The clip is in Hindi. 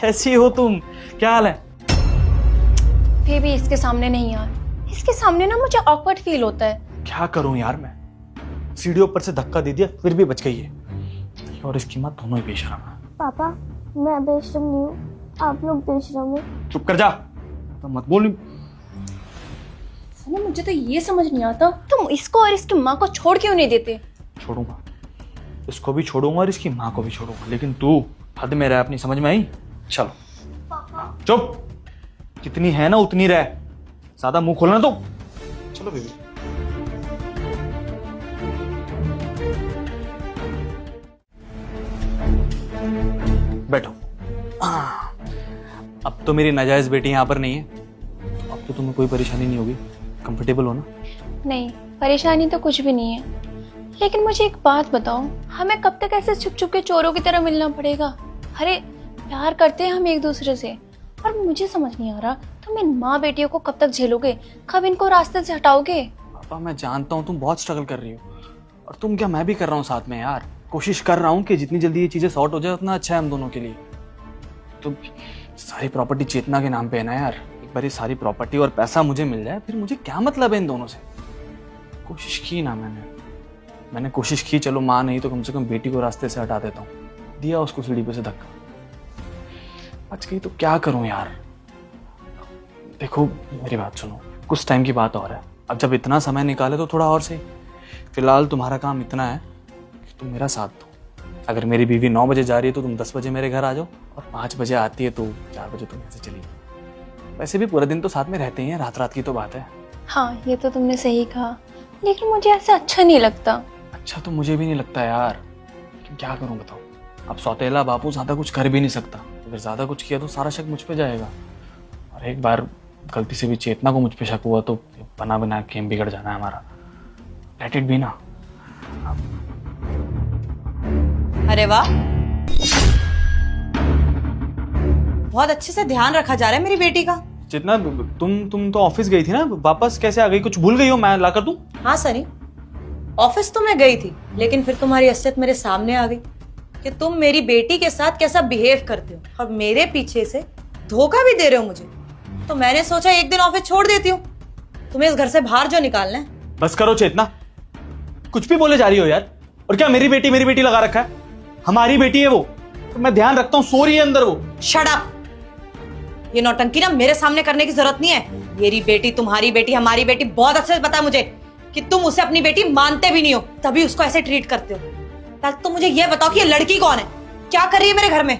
कैसी हो तुम? क्या हाल है? बेबी इसके सामने नहीं यार, इसके सामने ना मुझे ऑकवर्ड फील होता है। क्या करूं यार मैं? सीढ़ियों पर से धक्का दे दिया फिर भी बच गई है। और इसकी माँ दोनों ही बेशरम है। पापा मैं बेशरम नहीं हूँ, आप लोग बेशरम हो। चुप कर जा, तो मत बोल। सना मुझे तो ये समझ नहीं आता तुम इसको और इसकी माँ को छोड़ क्यों नहीं देते। छोड़ूंगा, इसको भी छोड़ूंगा और इसकी माँ को भी छोड़ूंगा, लेकिन तू हद में रह। अपनी समझ में आई? चलो चुप, जितनी है ना उतनी रह, ज्यादा मुंह खोलना तो। चलो बेबी। बैठो। अब तो मेरी नाजायज बेटी यहाँ पर नहीं है, अब तो तुम्हें कोई परेशानी नहीं होगी। कंफर्टेबल हो ना? नहीं, परेशानी तो कुछ भी नहीं है, लेकिन मुझे एक बात बताओ, हमें कब तक ऐसे छुप छुप के चोरों की तरह मिलना पड़ेगा? अरे प्यार करते हैं हम एक दूसरे से, और मुझे समझ नहीं आ रहा तुम इन माँ बेटियों को कब तक झेलोगे, कब इनको रास्ते से हटाओगे? पापा मैं जानता हूँ तुम बहुत स्ट्रगल कर रही हो, और तुम क्या मैं भी कर रहा हूँ साथ में यार। कोशिश कर रहा हूँ कि जितनी जल्दी ये चीजें सॉर्ट हो जाए उतना अच्छा है हम दोनों के लिए। तो सारी प्रॉपर्टी चेतना के नाम पे है ना यार, एक बार ये सारी प्रॉपर्टी और पैसा मुझे मिल जाए फिर मुझे क्या मतलब है इन दोनों से। कोशिश की ना मैंने कोशिश की, चलो माँ नहीं तो कम से कम बेटी को रास्ते से हटा देता हूँ। दिया उसको सीढ़ी पे से धक्का, बच गई तो क्या करूँ यार। देखो मेरी बात सुनो, कुछ टाइम की बात और है, अब जब इतना समय निकाले तो थोड़ा और सही। फिलहाल तुम्हारा काम इतना है कि तुम मेरा साथ दो। अगर मेरी बीवी 9 बजे जा रही है तो तुम 10 बजे मेरे घर आ जाओ, और 5 बजे आती है तो 4 बजे तुम ऐसे चली जाओ। वैसे भी पूरे दिन तो साथ में रहते ही हैं, रात रात की तो बात है। हाँ ये तो तुमने सही कहा, लेकिन मुझे ऐसा अच्छा नहीं लगता। अच्छा तो मुझे भी नहीं लगता यार, लेकिन क्या करूं बताओ। अब सौतेला बापू ज्यादा कुछ कर भी नहीं सकता, अगर ज्यादा कुछ किया तो सारा शक मुझ पे जाएगा, और एक बार गलती से भी चेतना को मुझ पे शक हुआ तो बना बना गेम बिगड़ जाना है हमारा। लेट इट बी ना। अरे वाह, बहुत अच्छे से ध्यान रखा जा रहा है मेरी बेटी का। चेतना तुम तो ऑफिस गई थी ना, वापस कैसे आ गई? कुछ भूल गई हो? मैं ला कर दूं? हाँ सनी, ऑफिस तो मैं गई थी, लेकिन फिर तुम्हारी असलियत मेरे सामने आ गई कि तुम मेरी बेटी के साथ कैसा बिहेव करते हो, और मेरे पीछे से धोखा भी दे रहे हो मुझे। तो मैंने सोचा एक दिन ऑफिस छोड़ देती हूँ, तुम्हें इस घर से बाहर जो निकालना है। बस करो चेतना, कुछ भी बोले जा रही हो यार। और क्या मेरी बेटी लगा रखा है? हमारी बेटी है वो, तो मैं ध्यान रखता हूँ, सो रही है अंदर वो। शट अप, ये नौटंकी ना मेरे सामने करने की जरूरत नहीं है। मेरी बेटी, तुम्हारी बेटी, हमारी बेटी, बहुत अच्छे से पता है मुझे कि तुम उसे अपनी बेटी मानते भी नहीं हो, तभी उसको ऐसे ट्रीट करते हो। पहले तो मुझे ये बताओ कि ये लड़की कौन है, क्या कर रही है मेरे घर में?